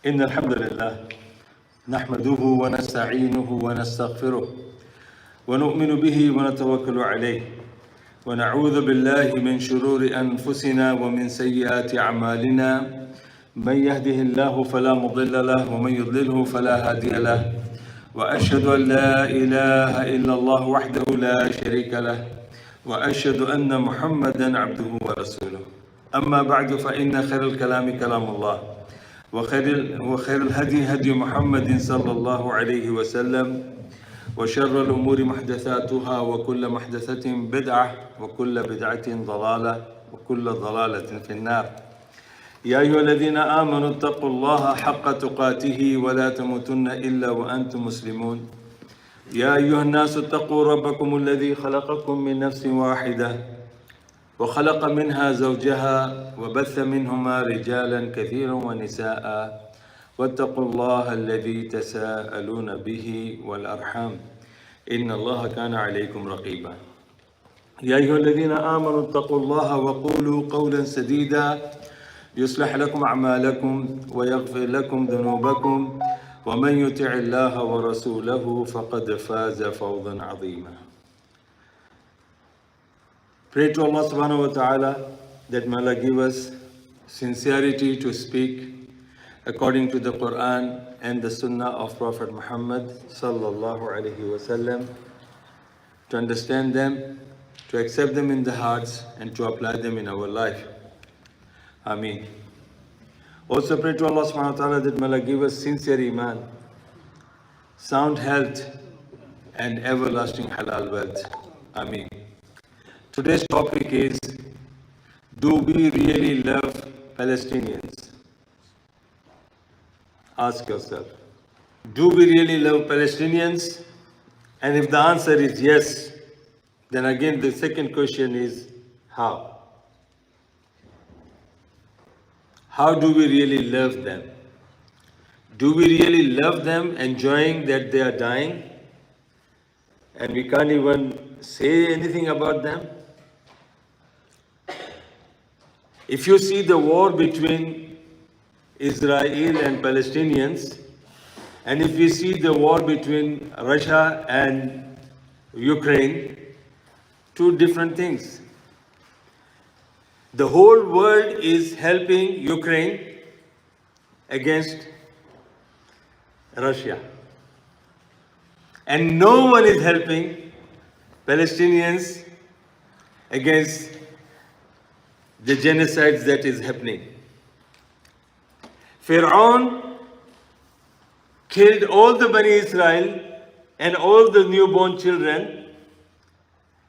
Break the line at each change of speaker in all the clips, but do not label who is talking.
إن الحمد لله نحمده ونستعينه ونستغفره ونؤمن به ونتوكل عليه ونعوذ بالله من شرور أنفسنا ومن سيئات أعمالنا من يهده الله فلا مضل له ومن يضلله فلا هادي له وأشهد أن لا إله إلا الله وحده لا شريك له وأشهد أن محمدًا عبده ورسوله أما بعد فإن خير الكلام كلام الله وخير الهدي هدي محمد صلى الله عليه وسلم وشر الأمور محدثاتها وكل محدثة بدعة وكل بدعة ضلالة وكل ضلالة في النار يا أيها الذين آمنوا اتقوا الله حق تقاته ولا تموتن إلا وأنتم مسلمون يا أيها الناس اتقوا ربكم الذي خلقكم من نفس واحدة وخلق منها زوجها وبث منهما رجالا كثيرا ونساء واتقوا الله الذي تساءلون به والأرحام إن الله كان عليكم رقيبا يا أيها الذين آمنوا اتقوا الله وقولوا قولا سديدا يصلح لكم أعمالكم ويغفر لكم ذنوبكم ومن يطع الله ورسوله فقد فاز فوزا عظيما. Pray to Allah subhanahu wa ta'ala that may Allah give us sincerity to speak according to the Quran and the Sunnah of Prophet Muhammad sallallahu alaihi wasallam, to understand them, to accept them in the hearts and to apply them in our life. Ameen. Also pray to Allah subhanahu wa ta'ala that may Allah give us sincere iman, sound health and everlasting halal wealth. Ameen. Today's topic is, do we really love Palestinians? Ask yourself, do we really love Palestinians? And if the answer is yes, then again the second question is, how? How do we really love them? Do we really love them, enjoying that they are dying and we can't even say anything about them? If you see the war between Israel and Palestinians, and if you see the war between Russia and Ukraine, two different things. The whole world is helping Ukraine against Russia. And no one is helping Palestinians against the genocides that is happening. Pharaoh killed all the Bani Israel and all the newborn children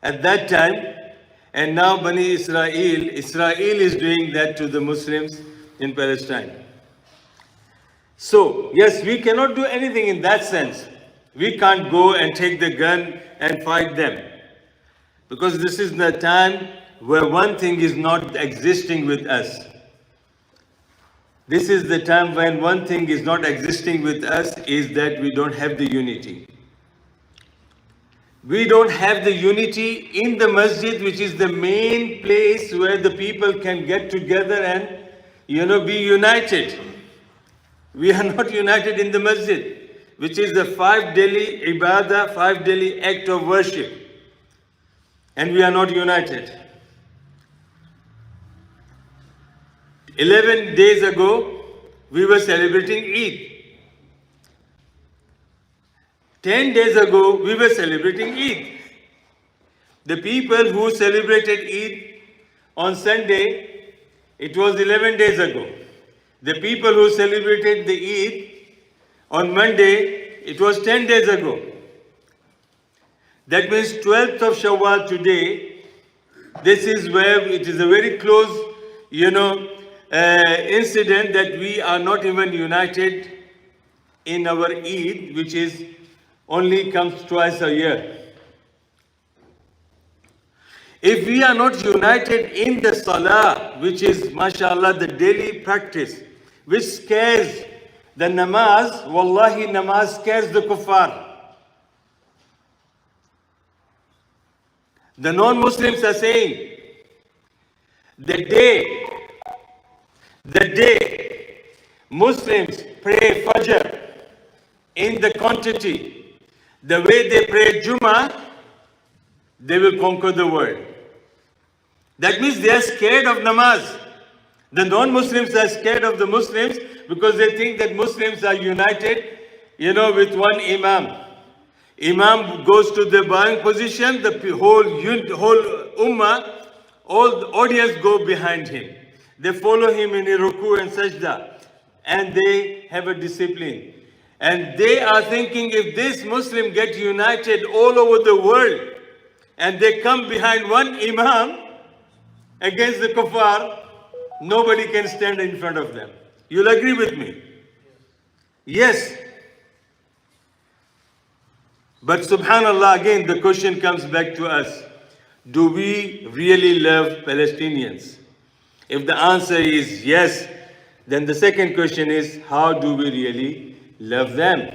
at that time, and now Bani Israel is doing that to the Muslims in Palestine. So, yes, we cannot do anything in that sense. We can't go and take the gun and fight them, because this is the time where one thing is not existing with us. This is the time when one thing is not existing with us, is that we don't have the unity. We don't have the unity in the masjid, which is the main place where the people can get together and, be united. We are not united in the masjid, which is the 5 daily ibadah, 5 daily act of worship. And we are not united. 11 days ago, we were celebrating Eid. 10 days ago, we were celebrating Eid. The people who celebrated Eid on Sunday, it was 11 days ago. The people who celebrated the Eid on Monday, it was 10 days ago. That means 12th of Shawwal today. This is where it is a very close, incident that we are not even united in our Eid, which is only comes twice a year. If we are not united in the Salah, which is, mashallah, the daily practice, which scares the namaz, wallahi, namaz scares the kuffar. The non-Muslims are saying, the day Muslims pray Fajr in the quantity, the way they pray Jummah, they will conquer the world. That means they are scared of namaz. The non-Muslims are scared of the Muslims because they think that Muslims are united, with one imam. Imam goes to the bowing position, the whole ummah, all the audience go behind him. They follow him in ruku and sajda, and they have a discipline. And they are thinking if this Muslim get united all over the world, and they come behind one imam against the kuffar, nobody can stand in front of them. You'll agree with me? Yes. But subhanallah, again, the question comes back to us. Do we really love Palestinians? If the answer is yes, then the second question is, how do we really love them?